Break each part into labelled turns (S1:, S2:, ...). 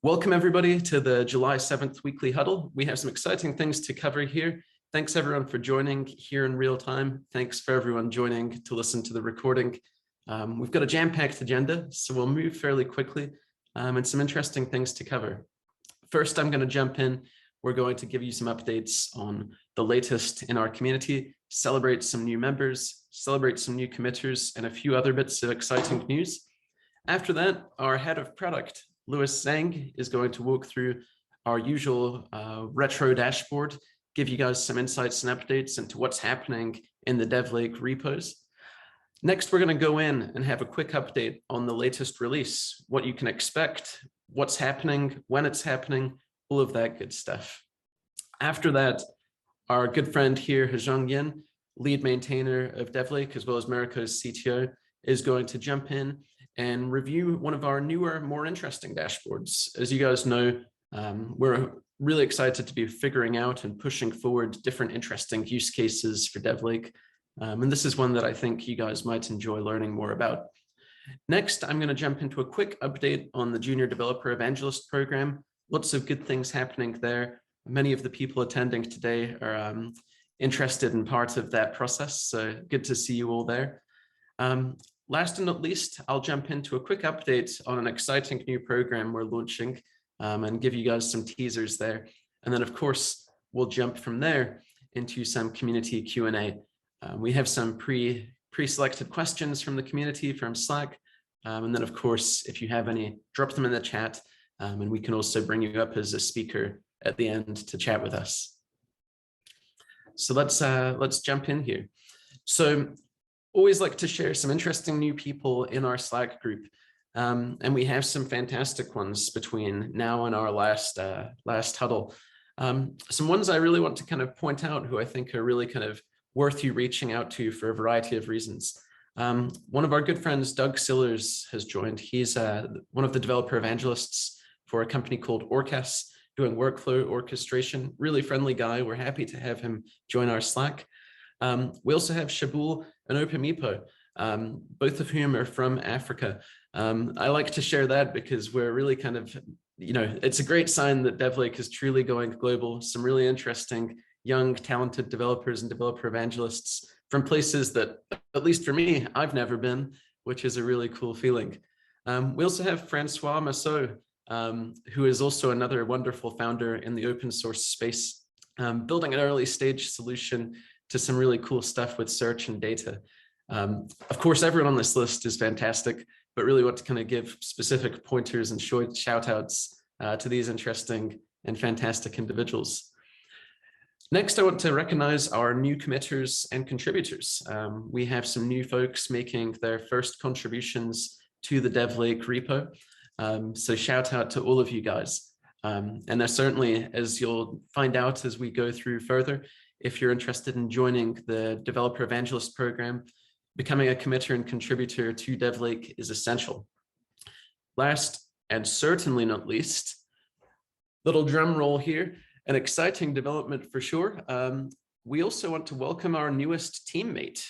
S1: Welcome everybody to the July 7th weekly huddle. We have some exciting things to cover here. Thanks everyone for joining here in real time. Thanks for everyone joining to listen to the recording. We've got a jam-packed agenda, so we'll move fairly quickly and some interesting things to cover. First, I'm going to jump in. We're going to give you some updates on the latest in our community, celebrate some new members, celebrate some new committers, and a few other bits of exciting news. After that, our head of product, Louis Zhang, is going to walk through our usual retro dashboard, give you guys some insights and updates into what's happening in the DevLake repos. Next, we're going to go in and have a quick update on the latest release, what you can expect, what's happening, when it's happening, all of that good stuff. After that, our good friend here, Hezheng Yin, lead maintainer of DevLake, as well as Merico's CTO, is going to jump in and review one of our newer, more interesting dashboards. As you guys know, we're really excited to be figuring out and pushing forward different interesting use cases for DevLake. And this is one that I think you guys might enjoy learning more about. Next, I'm going to jump into a quick update on the Junior Developer Evangelist program. Lots of good things happening there. Many of the people attending today are interested in part of that process, so good to see you all there. Last and not least, I'll jump into a quick update on an exciting new program we're launching and give you guys some teasers there. And then, of course, we'll jump from there into some community Q&A. We have some pre-selected questions from the community from Slack. And then, of course, if you have any, drop them in the chat. And we can also bring you up as a speaker at the end to chat with us. So let's jump in here. So always like to share some interesting new people in our Slack group. And we have some fantastic ones between now and our last huddle. Some ones I really want to kind of point out who I think are really kind of worth you reaching out to for a variety of reasons. One of our good friends, Doug Sillers, has joined. He's one of the developer evangelists for a company called Orcas, doing workflow orchestration. Really friendly guy. We're happy to have him join our Slack. We also have Shabul and Opemipo, both of whom are from Africa. I like to share that because we're really kind of, it's a great sign that DevLake is truly going global. Some really interesting, young, talented developers and developer evangelists from places that, at least for me, I've never been, which is a really cool feeling. We also have Francois Massot, who is also another wonderful founder in the open source space, building an early stage solution to some really cool stuff with search and data. Of course, everyone on this list is fantastic, but really want to kind of give specific pointers and shout outs to these interesting and fantastic individuals. Next, I want to recognize our new committers and contributors. We have some new folks making their first contributions to the DevLake repo. So shout out to all of you guys. And there's certainly, as you'll find out as we go through further, if you're interested in joining the Developer Evangelist program, becoming a committer and contributor to DevLake is essential. Last, and certainly not least, little drum roll here, an exciting development for sure. We also want to welcome our newest teammate.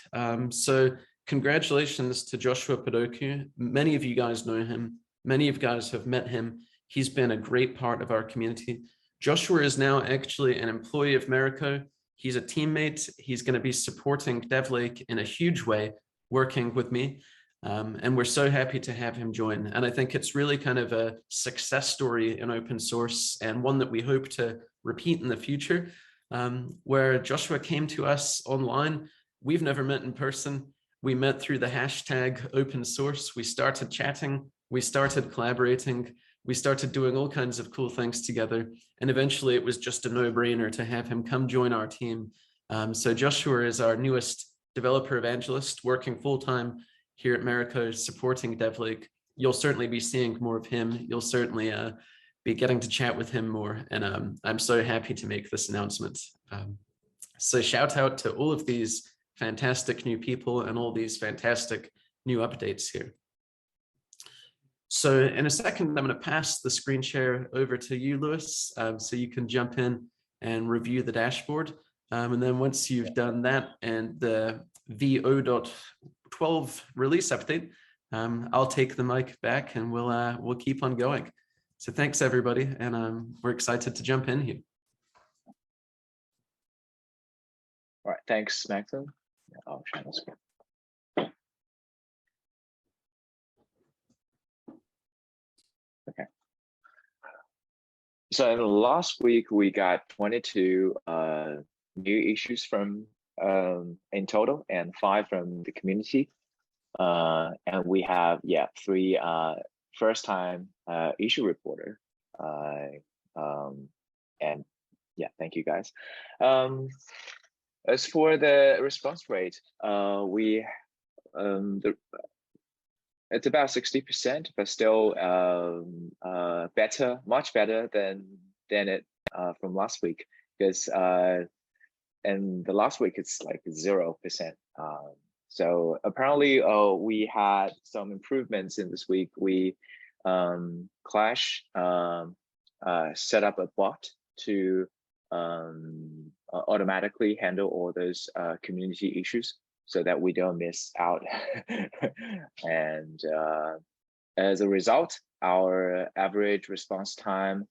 S1: So congratulations to Joshua Padoku. Many of you guys know him. Many of you guys have met him. He's been a great part of our community. Joshua is now actually an employee of Merico. He's a teammate. He's going to be supporting DevLake in a huge way, working with me. And we're so happy to have him join. And I think it's really kind of a success story in open source and one that we hope to repeat in the future, where Joshua came to us online. We've never met in person. We met through the hashtag open source. We started chatting. We started collaborating. We started doing all kinds of cool things together. And eventually it was just a no-brainer to have him come join our team. So Joshua is our newest developer evangelist, working full-time here at Merico, supporting DevLake. You'll certainly be seeing more of him. You'll certainly be getting to chat with him more. And I'm so happy to make this announcement. So shout out to all of these fantastic new people and all these fantastic new updates here. So in a second, I'm going to pass the screen share over to you, Louis, so you can jump in and review the dashboard. And then once you've done that and the V0.12 release update, I'll take the mic back and we'll keep on going. So thanks everybody, and we're excited to jump in here.
S2: All right, thanks, Maxim. I'll share the screen. Okay. So in the last week, we got 22 new issues from in total, and 5 from the community. And we have 3 first-time issue reporter. And thank you guys. As for the response rate, it's about 60%, but still much better than it from last week, because in the last week it's like 0%. So apparently we had some improvements in this week. We Clash set up a bot to automatically handle all those community issues, so that we don't miss out. And as a result, our average response time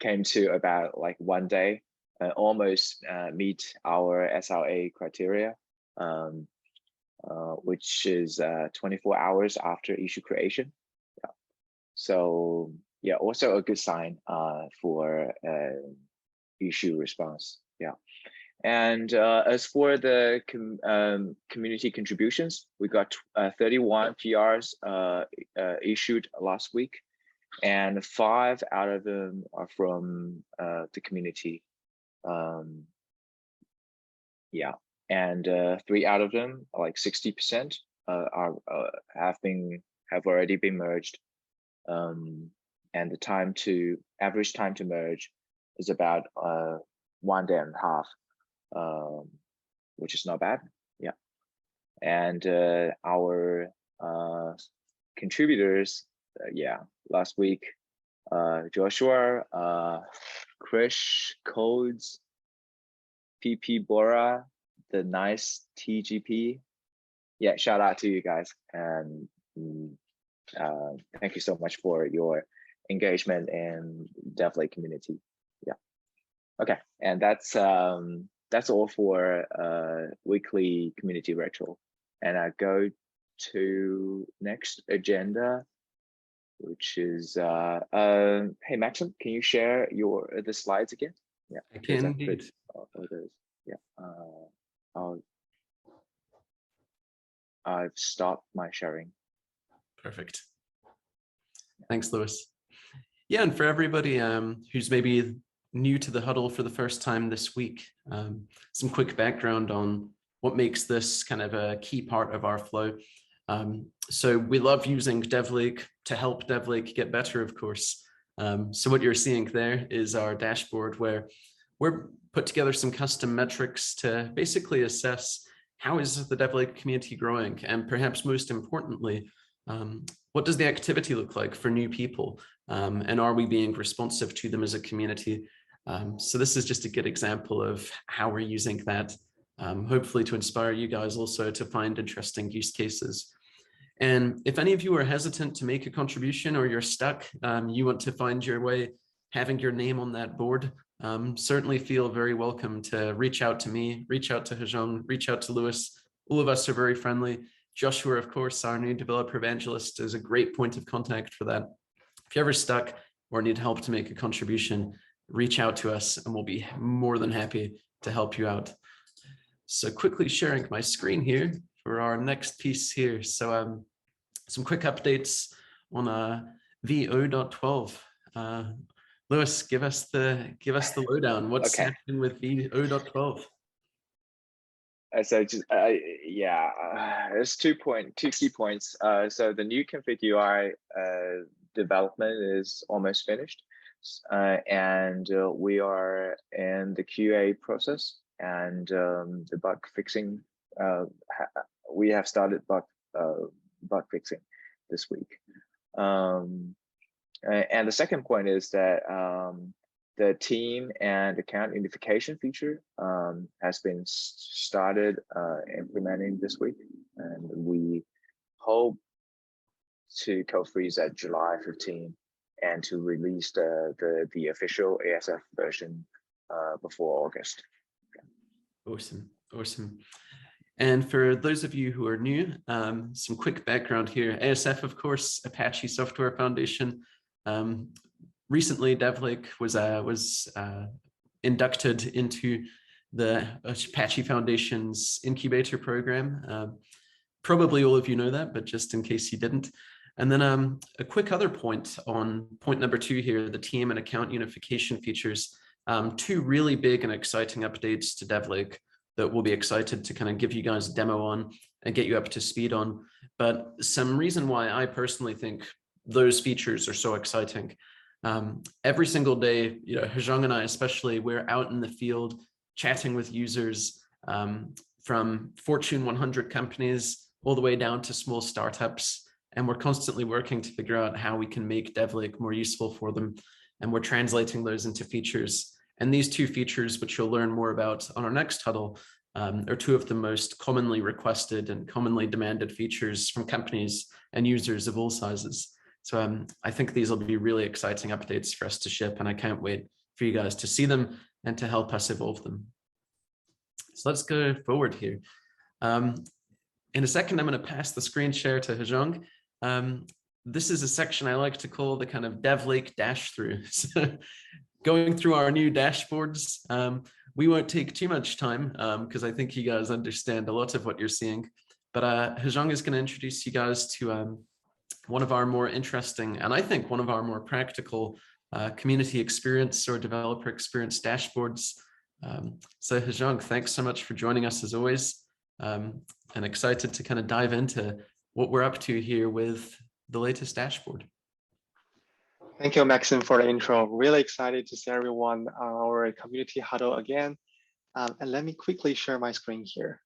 S2: came to about like 1 day, almost meet our SLA criteria, which is 24 hours after issue creation. So also a good sign for issue response. And as for the community contributions, we got 31 PRs issued last week, and 5 out of them are from the community. And 3 out of them, like 60%, have already been merged. And the average time to merge is about 1.5 days, which is not bad. And our contributors, last week, Joshua, Krish, Codes, PP Bora, the nice TGP. Shout out to you guys, and thank you so much for your engagement in DevLake community. Okay, and that's all for weekly community retro. And I go to next agenda, which is hey Maxim, can you share the slides again?
S1: I can indeed.
S2: I've stopped my sharing.
S1: Perfect. Thanks, Louis. And for everybody who's maybe new to the huddle for the first time this week, some quick background on what makes this kind of a key part of our flow. So we love using DevLake to help DevLake get better, of course. So what you're seeing there is our dashboard, where we're put together some custom metrics to basically assess how is the DevLake community growing, and perhaps most importantly, what does the activity look like for new people, and are we being responsive to them as a community? So this is just a good example of how we're using that, hopefully to inspire you guys also to find interesting use cases. And if any of you are hesitant to make a contribution, or you're stuck, you want to find your way, having your name on that board, certainly feel very welcome to reach out to me, reach out to Hezheng, reach out to Louis. All of us are very friendly. Joshua, of course, our new developer evangelist, is a great point of contact for that. If you're ever stuck or need help to make a contribution, reach out to us and we'll be more than happy to help you out. So quickly sharing my screen here for our next piece here. So some quick updates on v0.12. Louis, give us the lowdown. What's happening with v0.12?
S2: So just there's 2 key points. So the new config UI development is almost finished, and we are in the QA process, and the bug fixing. We have started bug fixing this week. And the second point is that the team and account unification feature has been started implementing this week, and we hope to code freeze at July 15 and to release the official ASF version before August.
S1: Awesome, awesome. And for those of you who are new, some quick background here. ASF, of course, Apache Software Foundation. Recently, DevLake was inducted into the Apache Foundation's incubator program. Probably all of you know that, but just in case you didn't. And then a quick other point on point number 2 here, the team and account unification features. 2 really big and exciting updates to DevLake that we'll be excited to kind of give you guys a demo on and get you up to speed on. But some reason why I personally think those features are so exciting. Every single day, Hezheng and I especially, we're out in the field chatting with users from Fortune 100 companies all the way down to small startups. And we're constantly working to figure out how we can make DevLake more useful for them. And we're translating those into features. And these 2 features, which you'll learn more about on our next huddle, are 2 of the most commonly requested and commonly demanded features from companies and users of all sizes. So I think these will be really exciting updates for us to ship, and I can't wait for you guys to see them and to help us evolve them. So let's go forward here. In a second, I'm going to pass the screen share to Hezheng. This is a section I like to call the kind of DevLake dash through. So going through our new dashboards, we won't take too much time because I think you guys understand a lot of what you're seeing. But Hezheng is going to introduce you guys to one of our more interesting, and I think one of our more practical community experience or developer experience dashboards. So Hezheng, thanks so much for joining us as always. And excited to kind of dive into what we're up to here with the latest dashboard.
S3: Thank you, Maxim, for the intro. Really excited to see everyone on our community huddle again. And let me quickly share my screen here.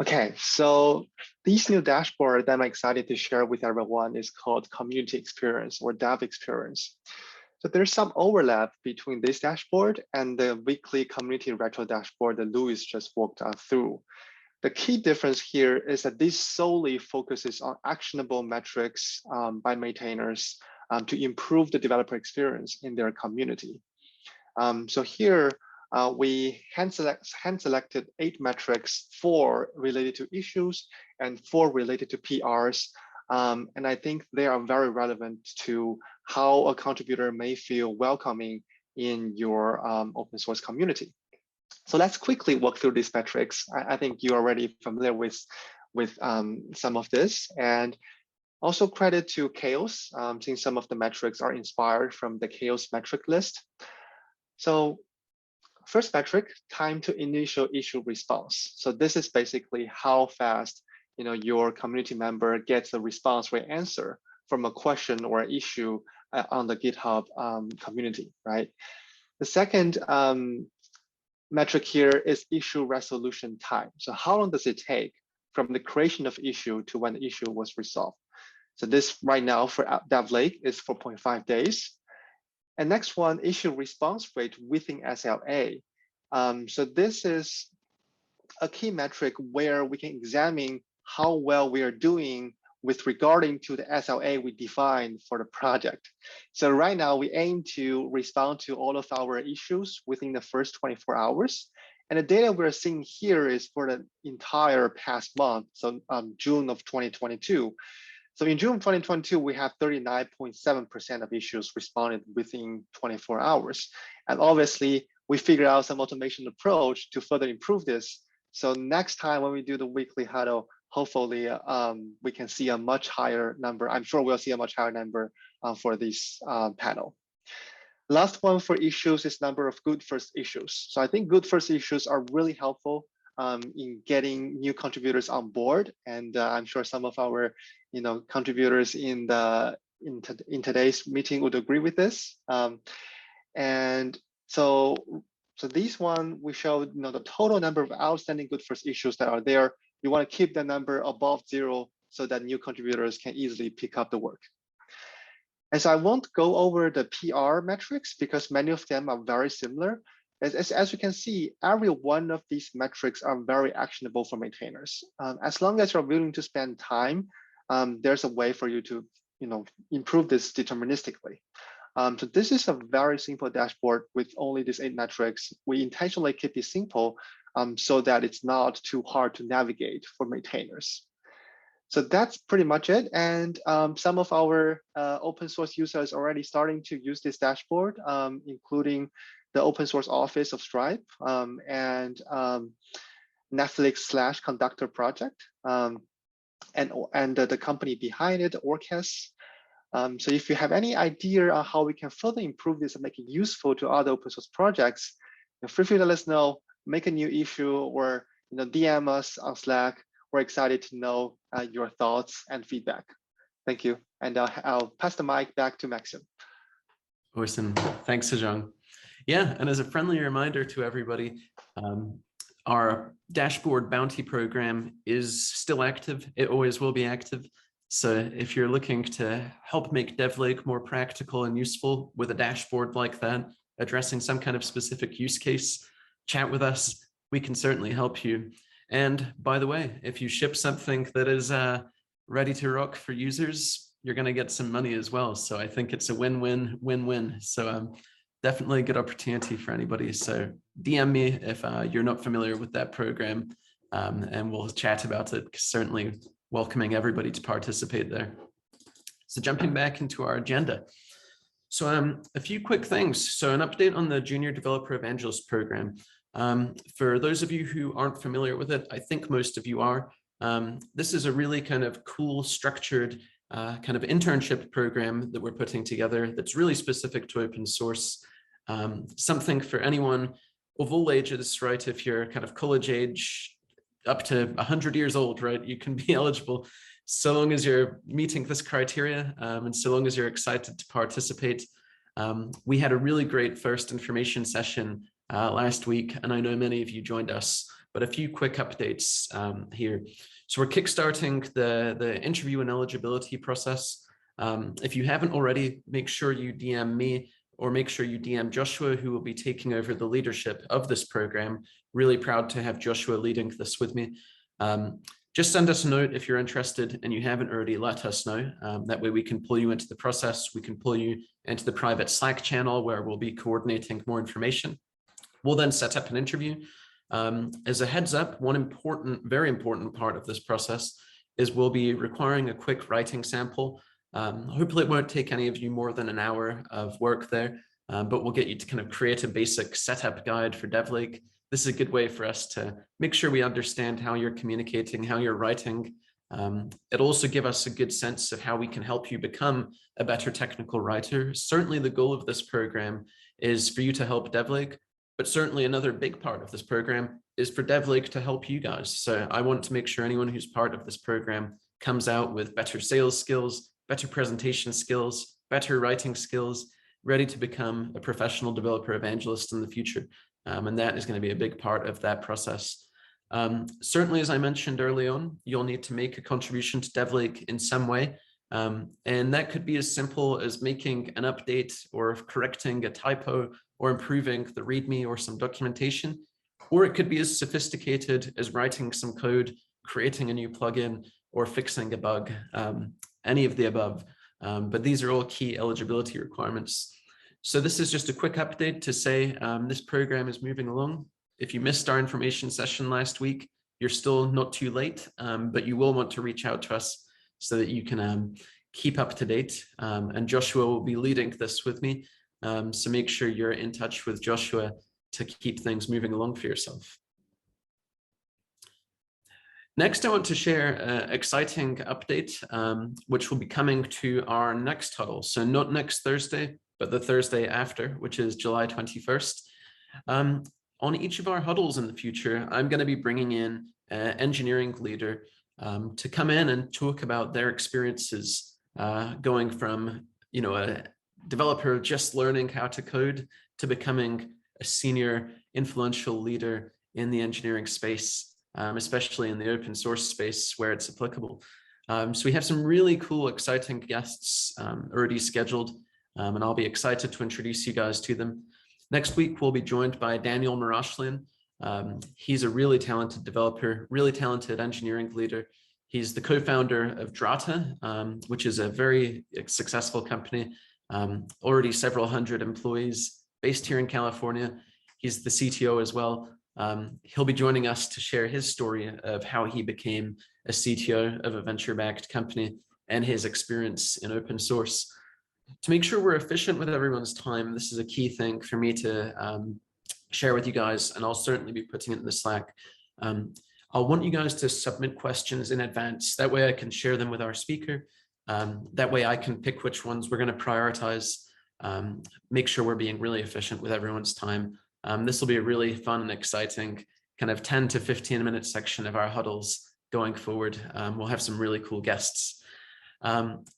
S3: Okay, so this new dashboard that I'm excited to share with everyone is called Community Experience or Dev Experience. So there's some overlap between this dashboard and the weekly community retro dashboard that Louis just walked through. The key difference here is that this solely focuses on actionable metrics by maintainers to improve the developer experience in their community. So here we hand-selected 8 metrics, 4 related to issues and 4 related to PRs. And I think they are very relevant to how a contributor may feel welcoming in your open source community. So let's quickly walk through these metrics. I think you're already familiar with some of this, and also credit to Chaos, since some of the metrics are inspired from the Chaos metric list. So first metric, time to initial issue response. So this is basically how fast your community member gets a response or answer from a question or an issue on the GitHub community, right? The second metric here is issue resolution time. So how long does it take from the creation of issue to when the issue was resolved? So this right now for DevLake is 4.5 days. And next one, issue response rate within SLA. So this is a key metric where we can examine how well we are doing with regarding to the SLA we defined for the project. So right now we aim to respond to all of our issues within the first 24 hours. And the data we're seeing here is for the entire past month, so June of 2022. So in June of 2022, we have 39.7% of issues responded within 24 hours. And obviously, we figured out some automation approach to further improve this. So next time when we do the weekly huddle, hopefully we can see a much higher number. I'm sure we'll see a much higher number for this panel. Last one for issues is number of good first issues. So I think good first issues are really helpful in getting new contributors on board. And I'm sure some of our contributors in today's meeting would agree with this. And so this one, we showed the total number of outstanding good first issues that are there. You want to keep the number above 0 so that new contributors can easily pick up the work. And so I won't go over the PR metrics because many of them are very similar. As you can see, every one of these metrics are very actionable for maintainers. As long as you're willing to spend time, there's a way for you to improve this deterministically. So this is a very simple dashboard with only these 8 metrics. We intentionally keep it simple so that it's not too hard to navigate for maintainers. So that's pretty much it. And some of our open source users are already starting to use this dashboard, including the open source office of Stripe and Netflix/Conductor project and the company behind it, Orcas. So if you have any idea on how we can further improve this and make it useful to other open source projects, feel free to let us know, make a new issue, or DM us on Slack. We're excited to know your thoughts and feedback. Thank you. And I'll pass the mic back to Maxim.
S1: Awesome. Thanks, Hezheng. Yeah, and as a friendly reminder to everybody, our dashboard bounty program is still active. It always will be active. So if you're looking to help make DevLake more practical and useful with a dashboard like that, addressing some kind of specific use case, chat with us. We can certainly help you. And by the way, if you ship something that is ready to rock for users, you're going to get some money as well. So I think it's a win-win, win-win. So definitely a good opportunity for anybody. So DM me if you're not familiar with that program, and we'll chat about it. Certainly welcoming everybody to participate there. So jumping back into our agenda. So a few quick things. So an update on the Junior Developer Evangelist program. For those of you who aren't familiar with it, I think most of you are. This is a really kind of cool, structured kind of internship program that we're putting together that's really specific to open source. Something for anyone of all ages, right? If you're kind of college age, up to 100 years old, right? You can be eligible so long as you're meeting this criteria and so long as you're excited to participate. We had a really great first information session last week, and I know many of you joined us, but a few quick updates here. So we're kickstarting the interview and eligibility process. If you haven't already, make sure you DM me or make sure you DM Joshua, who will be taking over the leadership of this program. Really proud to have Joshua leading this with me. Just send us a note if you're interested and you haven't already, let us know. That way we can pull you into the process. We can pull you into the private Slack channel where we'll be coordinating more information. We'll then set up an interview. As a heads up, one important, very important part of this process is we'll be requiring a quick writing sample. Hopefully it won't take any of you more than an hour of work there, but we'll get you to kind of create a basic setup guide for DevLake. This is a good way for us to make sure we understand how you're communicating, how you're writing. It'll also give us a good sense of how we can help you become a better technical writer. Certainly the goal of this program is for you to help DevLake, but certainly another big part of this program is for DevLake to help you guys. So I want to make sure anyone who's part of this program comes out with better sales skills, better presentation skills, better writing skills, ready to become a professional developer evangelist in the future. And that is going to be a big part of that process. Certainly, as I mentioned early on, you'll need to make a contribution to DevLake in some way. And that could be as simple as making an update or correcting a typo or improving the README or some documentation. Or it could be as sophisticated as writing some code, creating a new plugin, or fixing a bug, any of the above. But these are all key eligibility requirements. So this is just a quick update to say this program is moving along. If you missed our information session last week, you're still not too late, but you will want to reach out to us so that you can keep up to date. And Joshua will be leading this with me. So make sure you're in touch with Joshua to keep things moving along for yourself. Next, I want to share an exciting update, which will be coming to our next huddle. So not next Thursday, but the Thursday after, which is July 21st. On each of our huddles in the future, I'm going to be bringing in an engineering leader to come in and talk about their experiences going from, a developer just learning how to code to becoming a senior influential leader in the engineering space, especially in the open source space where it's applicable. So we have some really cool, exciting guests already scheduled, and I'll be excited to introduce you guys to them. Next week, we'll be joined by Daniel Marashlian. He's a really talented developer, really talented engineering leader. He's the co-founder of Drata, which is a very successful company, already several hundred employees based here in California. He's the CTO as well. He'll be joining us to share his story of how he became a CTO of a venture-backed company and his experience in open source. To make sure we're efficient with everyone's time, this is a key thing for me to share with you guys, and I'll certainly be putting it in the Slack. I'll want you guys to submit questions in advance. That way I can share them with our speaker. That way I can pick which ones we're going to prioritize, make sure we're being really efficient with everyone's time. This will be a really fun and exciting kind of 10 to 15 minute section of our huddles going forward. We'll have some really cool guests.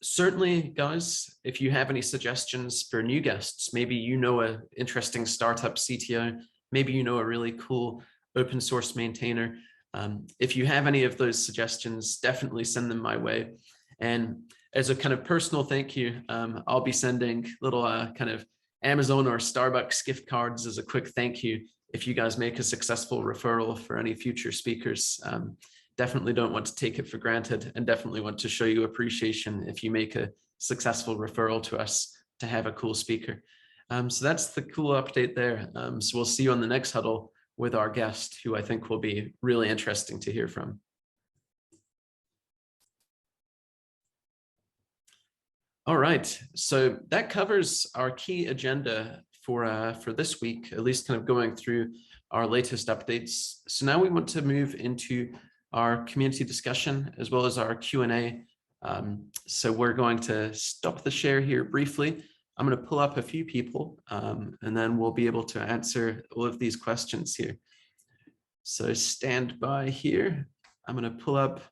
S1: Certainly, guys, if you have any suggestions for new guests, maybe you know an interesting startup CTO, maybe you know a really cool open source maintainer. If you have any of those suggestions, definitely send them my way. And as a kind of personal thank you, I'll be sending little kind of Amazon or Starbucks gift cards as a quick thank you if you guys make a successful referral for any future speakers. Definitely don't want to take it for granted, and definitely want to show you appreciation if you make a successful referral to us to have a cool speaker. So that's the cool update there. So we'll see you on the next huddle with our guest, who I think will be really interesting to hear from. All right, so that covers our key agenda for this week, at least kind of going through our latest updates. So now we want to move into our community discussion as well as our Q&A. So we're going to stop the share here briefly. I'm going to pull up a few people and then we'll be able to answer all of these questions here. So stand by here. I'm going to pull up,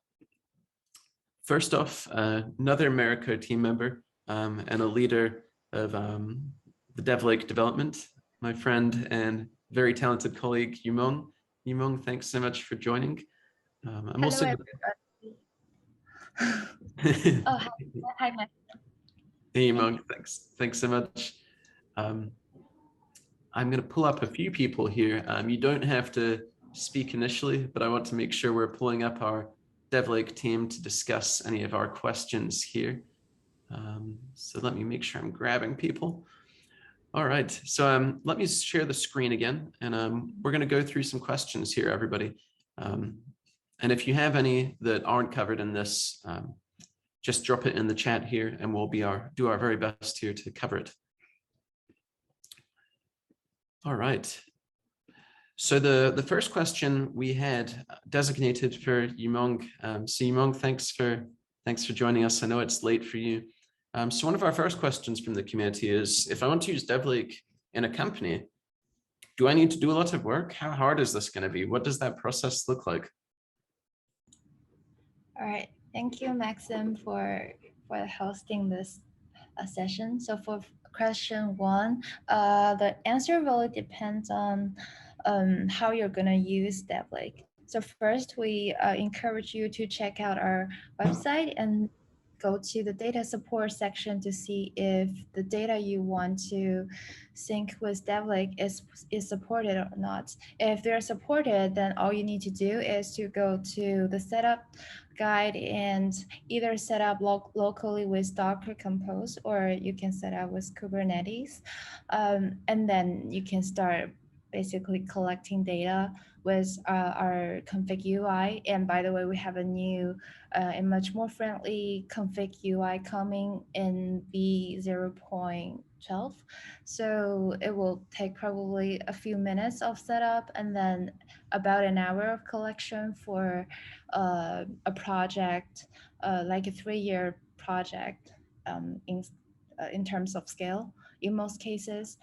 S1: first off, another Merico team member and a leader of the DevLake development, my friend and very talented colleague, Yumong. Yumong, thanks so much for joining. I'm
S4: Hello,
S1: also.
S4: Oh, hi, Max.
S1: Hey, Yumong, thanks so much. I'm going to pull up a few people here. You don't have to speak initially, but I want to make sure we're pulling up our DevLake team to discuss any of our questions here. So let me make sure I'm grabbing people. All right, so let me share the screen again, and we're going to go through some questions here, everybody. And if you have any that aren't covered in this, just drop it in the chat here, and we'll do our very best here to cover it. All right. So the first question we had designated for Yumong. So Yumong, thanks for joining us. I know it's late for you. So one of our first questions from the community is, if I want to use DevLake in a company, do I need to do a lot of work? How hard is this going to be? What does that process look like?
S4: All right, thank you, Maxim, for hosting this session. So for question one, the answer really depends on how you're going to use DevLake. So first, we encourage you to check out our website and go to the data support section to see if the data you want to sync with DevLake is supported or not. If they're supported, then all you need to do is to go to the setup guide and either set up locally with Docker Compose, or you can set up with Kubernetes. And then you can start basically collecting data with our config UI. And by the way, we have a new and much more friendly config UI coming in v0.12. So it will take probably a few minutes of setup and then about an hour of collection for a project, like a 3-year project in terms of scale in most cases.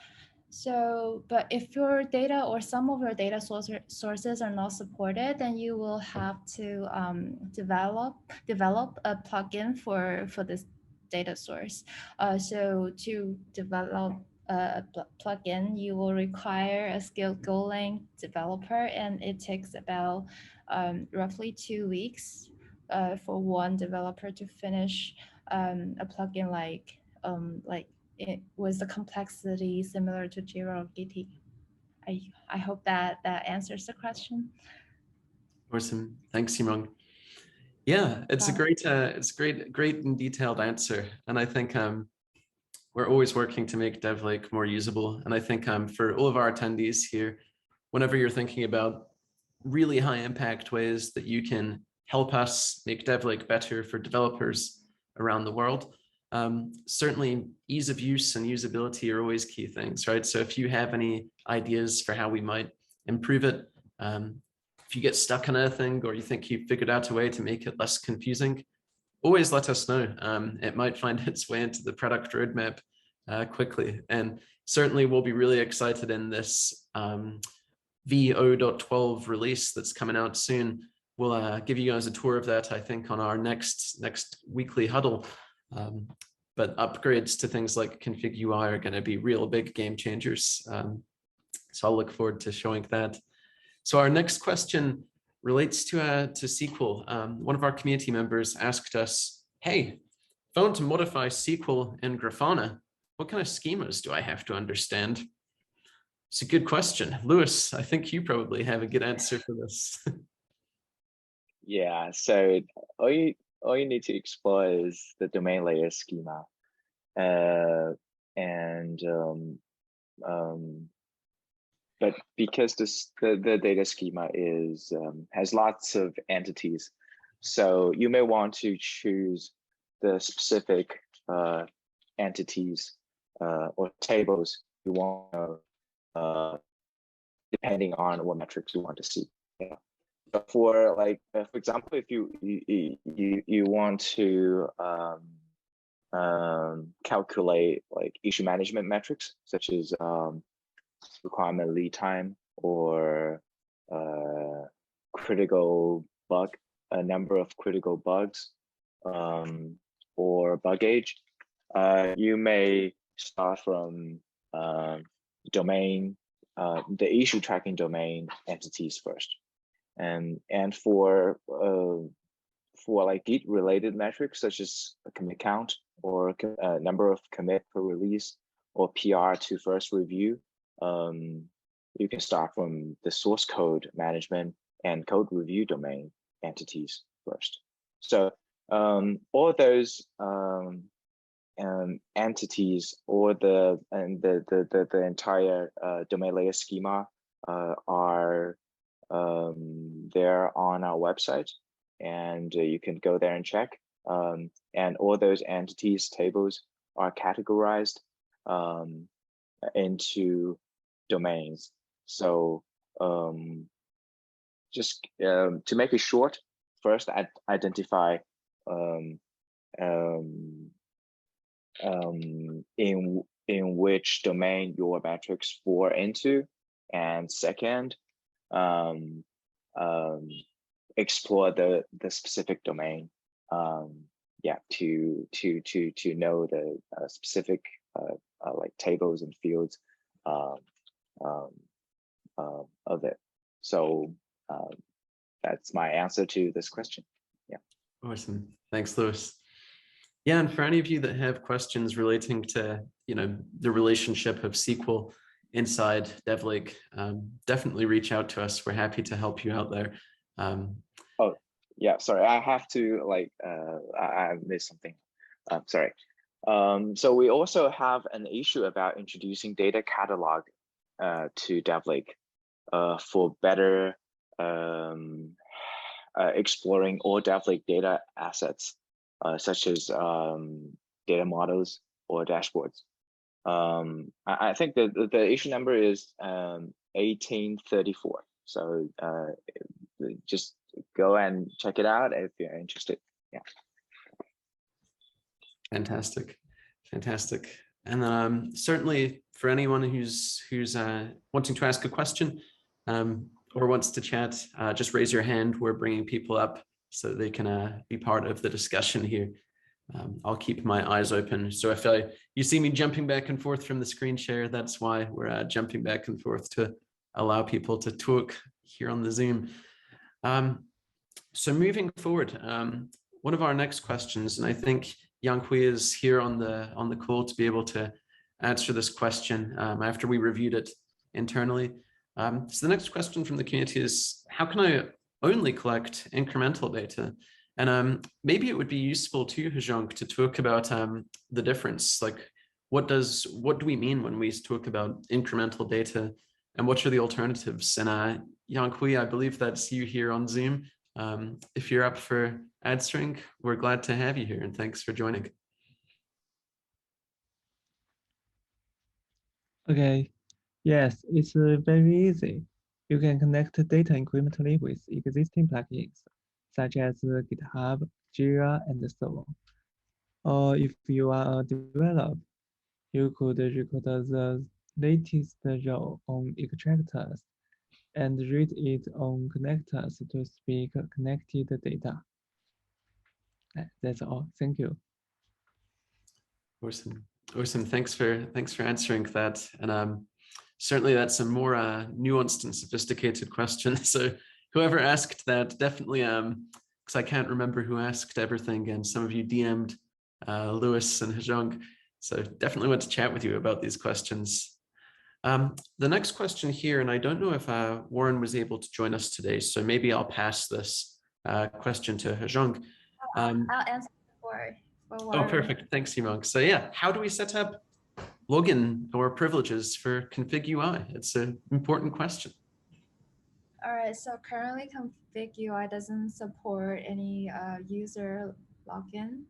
S4: So, but if your data or some of your data sources are not supported, then you will have to develop a plugin for this data source. So to develop a plugin, you will require a skilled Golang developer, and it takes about roughly 2 weeks for one developer to finish a plugin like was the complexity similar to Jira or Git? I hope that answers the question.
S1: Awesome, thanks, Simon. Yeah, it's a great and detailed answer, and I think we're always working to make DevLake more usable. And I think for all of our attendees here, whenever you're thinking about really high impact ways that you can help us make DevLake better for developers around the world, certainly ease of use and usability are always key things, right? So if you have any ideas for how we might improve it, if you get stuck on anything or you think you've figured out a way to make it less confusing, always let us know. It might find its way into the product roadmap quickly. And certainly we'll be really excited in this V0.12 release that's coming out soon. We'll give you guys a tour of that, I think, on our next weekly huddle. But upgrades to things like config UI are going to be real big game changers. So I'll look forward to showing that. So our next question relates to SQL. One of our community members asked us, hey, if I want to modify SQL in Grafana, what kind of schemas do I have to understand? It's a good question. Louis, I think you probably have a good answer for this.
S2: Yeah, so all you need to explore is the domain layer schema. But because the data schema has lots of entities, so you may want to choose the specific entities or tables you want, depending on what metrics you want to see. Yeah. But for example, if you want to calculate like issue management metrics such as requirement lead time or critical bug, a number of critical bugs, or bug age, you may start from domain, the issue tracking domain entities first, and for like Git related metrics such as a commit count or number of commit per release or PR to first review, you can start from the source code management and code review domain entities first. So all those entities or the entire domain layer schema are there on our website, and you can go there and check. And all those entities tables are categorized into domains. So just to make it short, first identify in which domain your metrics fall into, and second, explore the specific domain, yeah, to know the specific like tables and fields of it. So that's my answer to this question. Yeah.
S1: Awesome. Thanks, Louis. Yeah, and for any of you that have questions relating to, the relationship of SQL inside DevLake, definitely reach out to us. We're happy to help you out there.
S2: Oh, yeah, sorry, I have to I missed something. Sorry. So we also have an issue about introducing data catalog to DevLake for better exploring all DevLake data assets, such as data models or dashboards. I think the issue number is 1834. So just go and check it out if you're interested. Yeah.
S1: Fantastic. And certainly for anyone who's wanting to ask a question or wants to chat, just raise your hand. We're bringing people up so they can be part of the discussion here. I'll keep my eyes open. So if you see me jumping back and forth from the screen share, that's why we're jumping back and forth to allow people to talk here on the Zoom. So moving forward, one of our next questions, and I think Yang Hui is here on the call to be able to answer this question after we reviewed it internally. So the next question from the community is, how can I only collect incremental data? And maybe it would be useful to Hezheng to talk about the difference. Like, what do we mean when we talk about incremental data, and what are the alternatives? And Yang Hui, I believe that's you here on Zoom. If you're up for answering, we're glad to have you here, and thanks for joining.
S5: Okay, yes, it's very easy. You can connect data incrementally with existing plugins, such as GitHub, Jira, and so on. Or if you are a developer, you could record the latest row on extractors and read it on connectors to speak connected data. That's all. Thank you.
S1: Awesome. Awesome. Thanks for answering that. And certainly that's a more nuanced and sophisticated question. So whoever asked that, definitely, because I can't remember who asked everything, and some of you DM'd Louis and Hezheng. So definitely want to chat with you about these questions. The next question here, and I don't know if Warren was able to join us today, so maybe I'll pass this question to Hezheng.
S4: I'll answer for Warren.
S1: Oh, perfect. Thanks, Hezheng. So yeah, how do we set up login or privileges for config UI? It's an important question.
S4: All right, so currently config UI doesn't support any user login.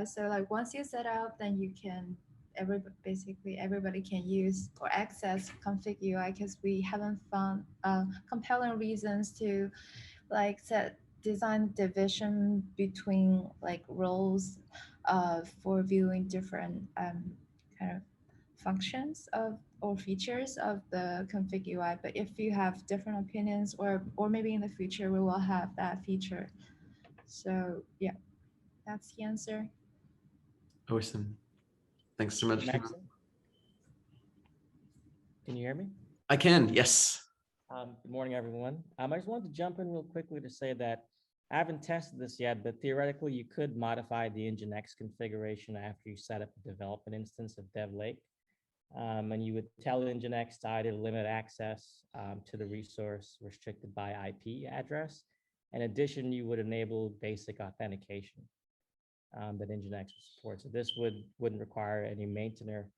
S4: So like once you set up, then you can, basically everybody can use or access config UI, because we haven't found compelling reasons to like design division between like roles for viewing different kind of functions or features of the config UI. But if you have different opinions, or maybe in the future we will have that feature. So yeah, that's the answer.
S1: Awesome. Thanks so much.
S6: Maxim? Can you hear me?
S1: I can, yes.
S6: Good morning, everyone. I just wanted to jump in real quickly to say that I haven't tested this yet, but theoretically you could modify the Nginx configuration after you set up a development instance of DevLake. And you would tell Nginx to either limit access to the resource restricted by IP address. In addition, you would enable basic authentication that Nginx supports. So this wouldn't require any maintainer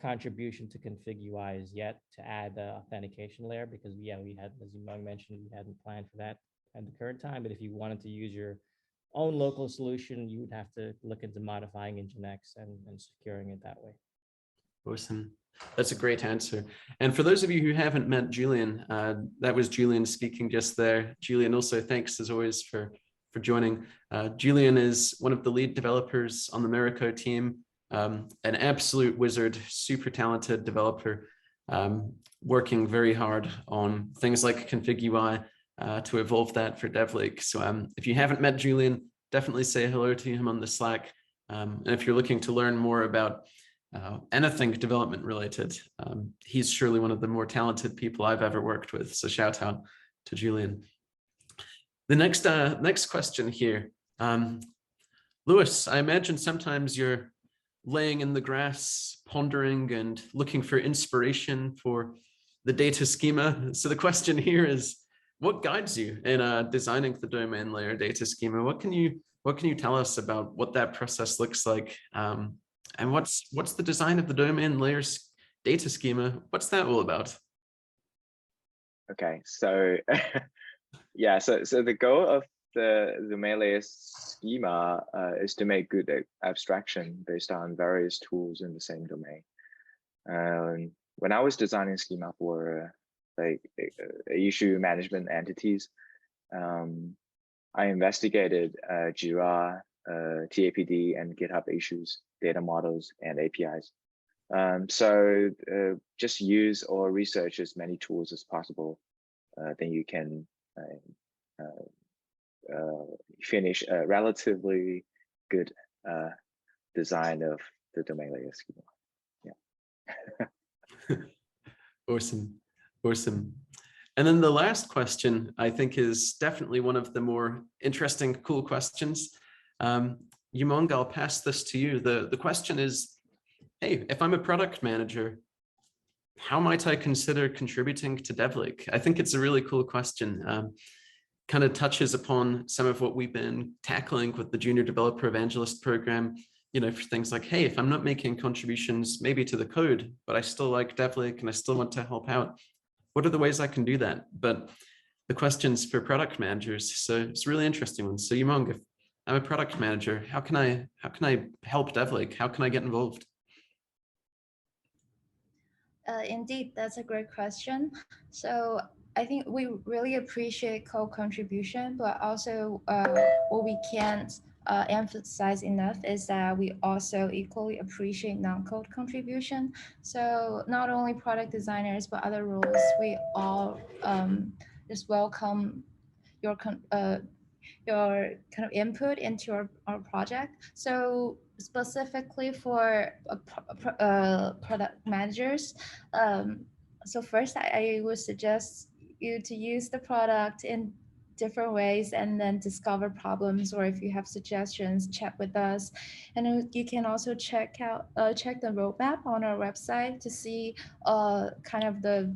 S6: contribution to config UI as yet to add the authentication layer, because we had, as Hezheng mentioned, we hadn't planned for that at the current time. But if you wanted to use your own local solution, you would have to look into modifying Nginx and securing it that way.
S1: Awesome. That's a great answer. And for those of you who haven't met Julian, that was Julian speaking just there. Julian, also thanks as always for joining. Julian is one of the lead developers on the Merico team, an absolute wizard, super talented developer, working very hard on things like config UI to evolve that for DevLake. So if you haven't met Julian, definitely say hello to him on the Slack. And if you're looking to learn more about anything development related, he's surely one of the more talented people I've ever worked with. So shout out to Julian. The next question here. Louis, I imagine sometimes you're laying in the grass, pondering and looking for inspiration for the data schema. So the question here is, what guides you in designing the domain layer data schema? What can you tell us about what that process looks like? And what's the design of the domain layers data schema? What's that all about?
S2: Okay, so yeah, so the goal of the domain layer schema is to make good abstraction based on various tools in the same domain. When I was designing schema for like issue management entities, I investigated Jira, TAPD, and GitHub issues, data models, and APIs. So just use or research as many tools as possible. Then you can finish a relatively good design of the domain layer schema. Yeah.
S1: Awesome. Awesome. And then the last question, I think, is definitely one of the more interesting, cool questions. Hezheng, I'll pass this to you. The question is, hey, if I'm a product manager, how might I consider contributing to DevLake? I think it's a really cool question. Kind of touches upon some of what we've been tackling with the Junior Developer Evangelist program, for things like, hey, if I'm not making contributions maybe to the code, but I still like DevLake and I still want to help out, what are the ways I can do that? But the questions for product managers, so it's a really interesting one. So Yumong, if I'm a product manager, how can I help DevLake? How can I get involved?
S4: Indeed, that's a great question. So I think we really appreciate code contribution, but also what we can't emphasize enough is that we also equally appreciate non-code contribution. So not only product designers, but other roles, we all just welcome your kind of input into our project. So specifically for product managers, so first I would suggest you to use the product in different ways and then discover problems, or if you have suggestions, chat with us. And you can also check the roadmap on our website to see kind of the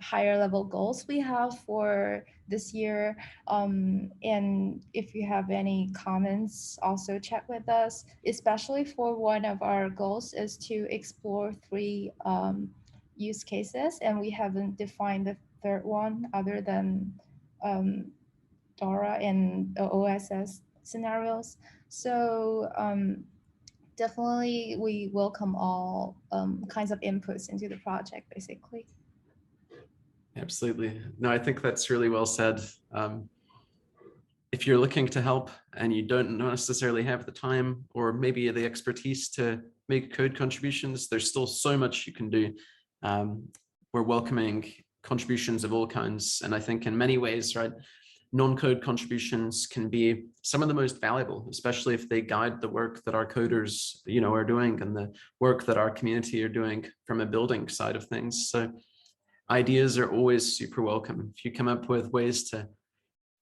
S4: higher level goals we have for this year. And if you have any comments, also chat with us, especially for one of our goals is to explore 3 use cases, and we haven't defined the third one other than DORA and OSS scenarios. So definitely we welcome all kinds of inputs into the project, basically.
S1: Absolutely. No, I think that's really well said. If you're looking to help and you don't necessarily have the time or maybe the expertise to make code contributions, there's still so much you can do. We're welcoming contributions of all kinds. And I think in many ways, right, non-code contributions can be some of the most valuable, especially if they guide the work that our coders, are doing and the work that our community are doing from a building side of things. So ideas are always super welcome. If you come up with ways to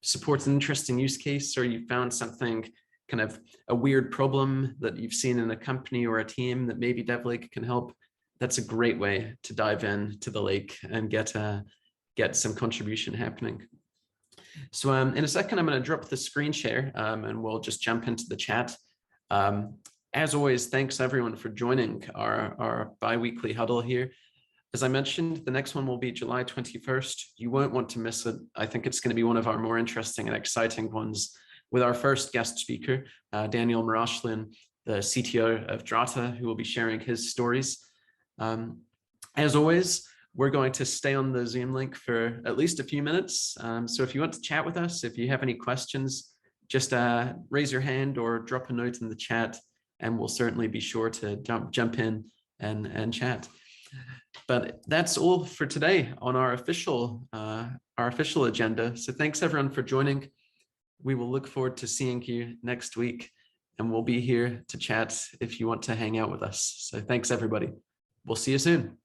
S1: support an interesting use case, or you found something, kind of a weird problem that you've seen in a company or a team that maybe DevLake can help, that's a great way to dive in to the lake and get some contribution happening. So in a second, I'm going to drop the screen share and we'll just jump into the chat. As always, thanks everyone for joining our bi-weekly huddle here. As I mentioned, the next one will be July 21st. You won't want to miss it. I think it's going to be one of our more interesting and exciting ones with our first guest speaker, Daniel Marashlin, the CTO of Drata, who will be sharing his stories. As always, we're going to stay on the Zoom link for at least a few minutes. So if you want to chat with us, if you have any questions, just raise your hand or drop a note in the chat, and we'll certainly be sure to jump in and chat. But that's all for today on our official agenda. So thanks everyone for joining. We will look forward to seeing you next week, and we'll be here to chat if you want to hang out with us. So thanks everybody. We'll see you soon.